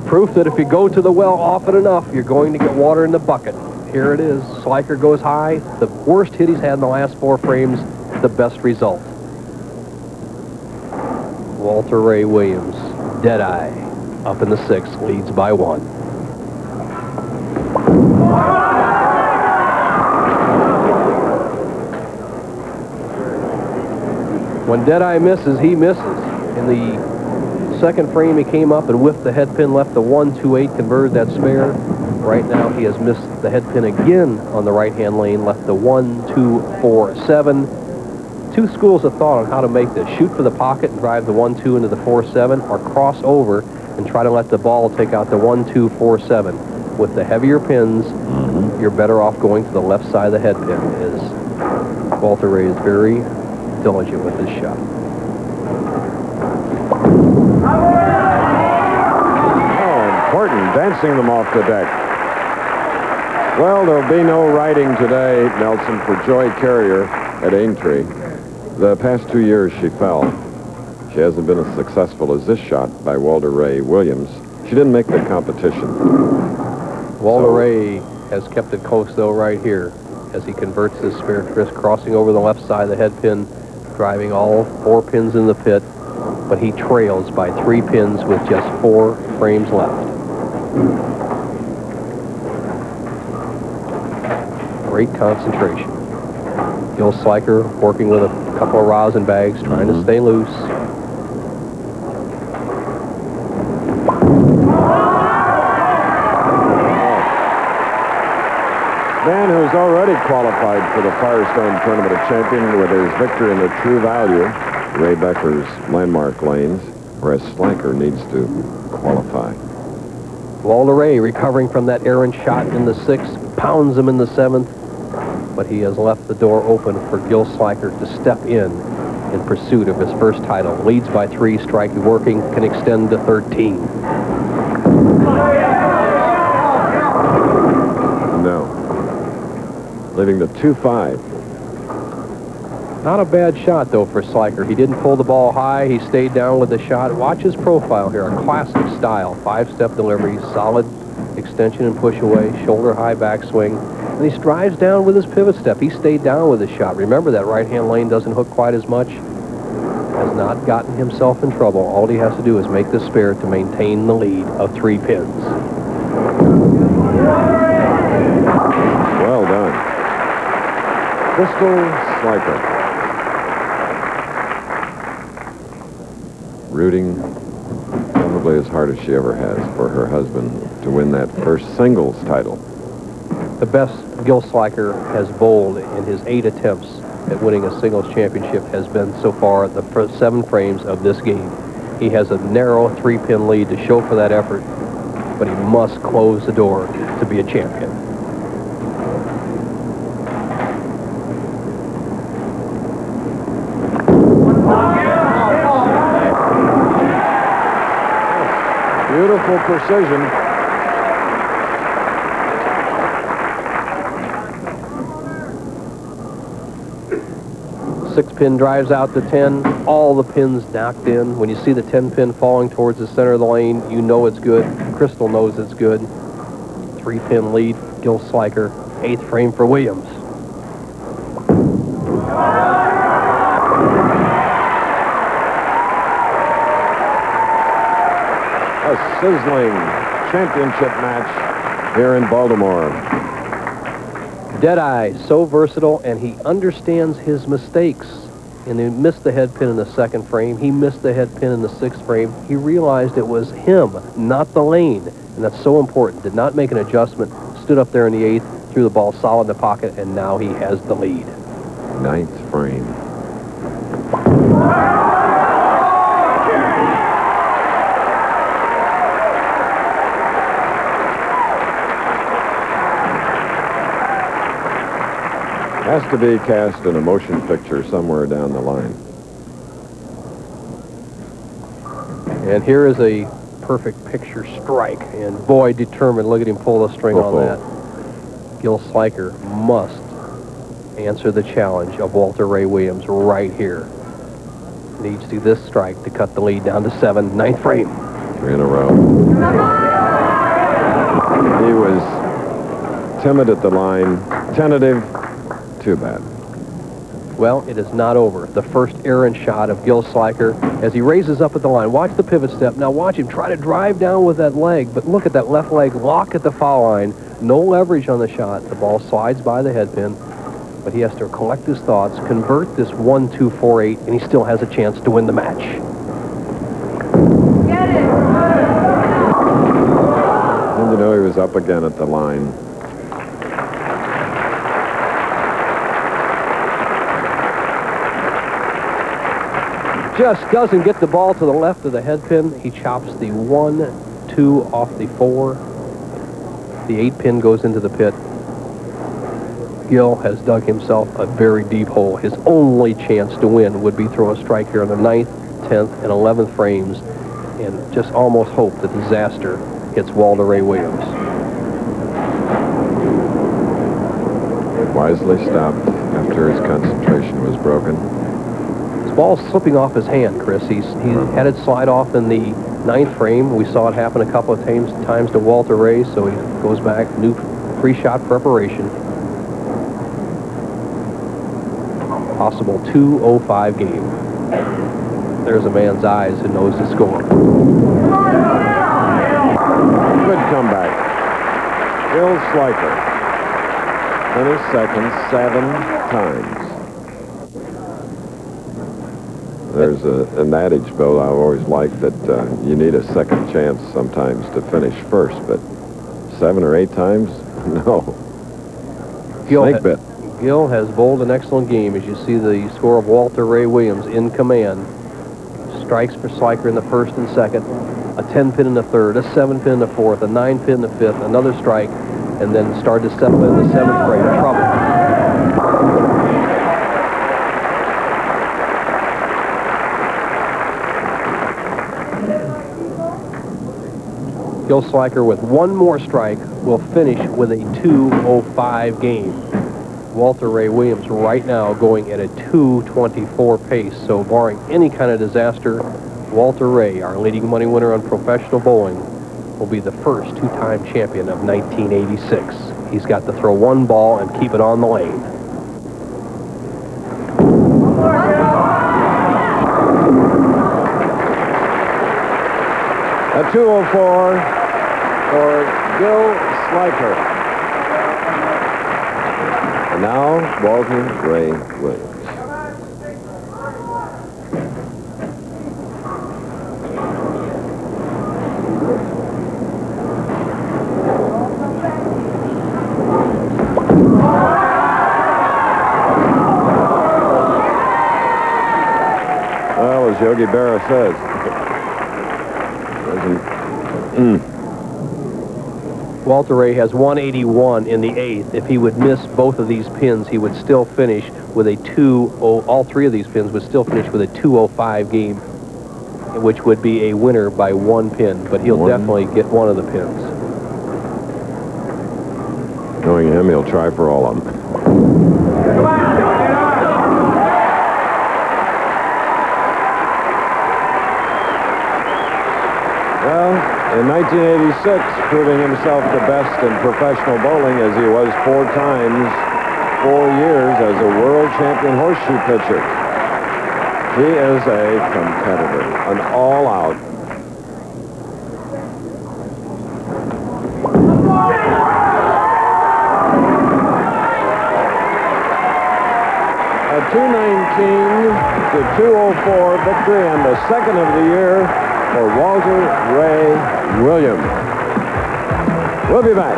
Proof that if you go to the well often enough, you're going to get water in the bucket. Here it is. Sliker goes high. The worst hit he's had in the last 4 frames, the best result. Walter Ray Williams, dead-eye, up in the 6th, leads by 1. When Deadeye misses, he misses. In the 2nd frame, he came up and whiffed the head pin, left the 1-2-8, converted that spare. Right now, he has missed the head pin again on the right-hand lane, left the 1-2-4-7. 2 schools of thought on how to make this. Shoot for the pocket and drive the 1-2 into the 4-7, or cross over and try to let the ball take out the 1-2-4-7. With the heavier pins, you're better off going to the left side of the head pin. Is Walter Ray is very diligent with this shot. Oh, important, dancing them off the deck. Well, there'll be no riding today, Nelson, for Joy Carrier at Aintree. The past 2 years she fell. She hasn't been as successful as this shot by Walter Ray Williams. She didn't make the competition. Walter Ray has kept it close, though, right here, as he converts this spare crossing over the left side of the head pin, driving all 4 pins in the pit, but he trails by 3 pins with just 4 frames left. Great concentration. Gil Sliker working with a couple of rosin bags, trying to stay loose. Man who's already qualified for the Firestone Tournament of Champions with his victory in the True Value, Ray Becker's landmark lanes, whereas Sliker needs to qualify. Walter Ray recovering from that errant shot in the 6th, pounds him in the 7th, but he has left the door open for Gil Sliker to step in pursuit of his first title. Leads by 3, strike working, can extend to 13. No. Leaving the 2-5. Not a bad shot, though, for Sliker. He didn't pull the ball high. He stayed down with the shot. Watch his profile here. A classic style. 5-step delivery, solid extension and push away, shoulder high backswing. And he strives down with his pivot step. He stayed down with his shot. Remember, that right-hand lane doesn't hook quite as much. Has not gotten himself in trouble. All he has to do is make the spare to maintain the lead of 3 pins. Well done. Crystal Sliker. Rooting probably as hard as she ever has for her husband to win that first singles title. The best Gil Sliker has bowled in his 8 attempts at winning a singles championship has been so far the first 7 frames of this game. He has a narrow 3-pin lead to show for that effort, but he must close the door to be a champion. Beautiful precision. Six-pin drives out to 10. All the pins knocked in. When you see the 10-pin falling towards the center of the lane, you know it's good. Crystal knows it's good. 3-pin lead, Gil Sliker. 8th frame for Williams. A sizzling championship match here in Baltimore. Deadeye, so versatile, and he understands his mistakes. And he missed the head pin in the 2nd frame. He missed the head pin in the 6th frame. He realized it was him, not the lane. And that's so important. Did not make an adjustment. Stood up there in the 8th, threw the ball solid in the pocket, and now he has the lead. 9th frame. Has to be cast in a motion picture somewhere down the line. And here is a perfect picture strike. And boy, determined. Look at him pull the string on that. Gil Sliker must answer the challenge of Walter Ray Williams right here. Needs to do this strike to cut the lead down to 7. 9th frame. 3 in a row. timid at the line, tentative, too bad. Well, it is not over. The first errant shot of Gil Sliker as he raises up at the line. Watch the pivot step. Now watch him try to drive down with that leg, but look at that left leg lock at the foul line. No leverage on the shot. The ball slides by the head pin, but he has to collect his thoughts, convert this 1-2-4-8, and he still has a chance to win the match. Get it! And you know he was up again at the line. Just doesn't get the ball to the left of the head pin. He chops the 1-2 off the 4. The 8 pin goes into the pit. Gil has dug himself a very deep hole. His only chance to win would be throw a strike here on the 9th, 10th, and 11th frames, and just almost hope that disaster hits Walter Ray Williams. Wisely stopped after his concentration was broken. Ball's slipping off his hand, Chris. He had it slide off in the 9th frame. We saw it happen a couple of times to Walter Ray, so he goes back, new pre-shot preparation. Possible 2:05 game. There's a man's eyes who knows the score. Good comeback. Gil Sliker finished second 7 times. There's an adage, Bill, I've always liked that you need a second chance sometimes to finish first, but 7 or 8 times? No. Snake bit. Gil has bowled an excellent game. As you see the score of Walter Ray Williams in command. Strikes for Sliker in the 1st and 2nd, a 10 pin in the 3rd, a 7 pin in the 4th, a 9 pin in the 5th, another strike, and then started to settle in the 7th frame. Trouble. Gil Sliker with one more strike will finish with a 2:05 game. Walter Ray Williams right now going at a 2:24 pace. So barring any kind of disaster, Walter Ray, our leading money winner on professional bowling, will be the first 2-time champion of 1986. He's got to throw one ball and keep it on the lane. A 2:04 for Gil Sliker. And now, Walter Ray Williams. Well, as Yogi Berra says, Walter Ray has 181 in the 8th. If he would miss both of these pins, he would still finish with a 2-0. All 3 of these pins would still finish with a 2:05 game, which would be a winner by 1 pin. But he'll definitely get one of the pins. Knowing him, he'll try for all of them. Well, in 1986, proving himself the best in professional bowling as he was 4 times, 4 years as a world champion horseshoe pitcher. He is a competitor, an all-out. A 219 to 204 victory and the 2nd of the year for Walter Ray Williams. We'll be back.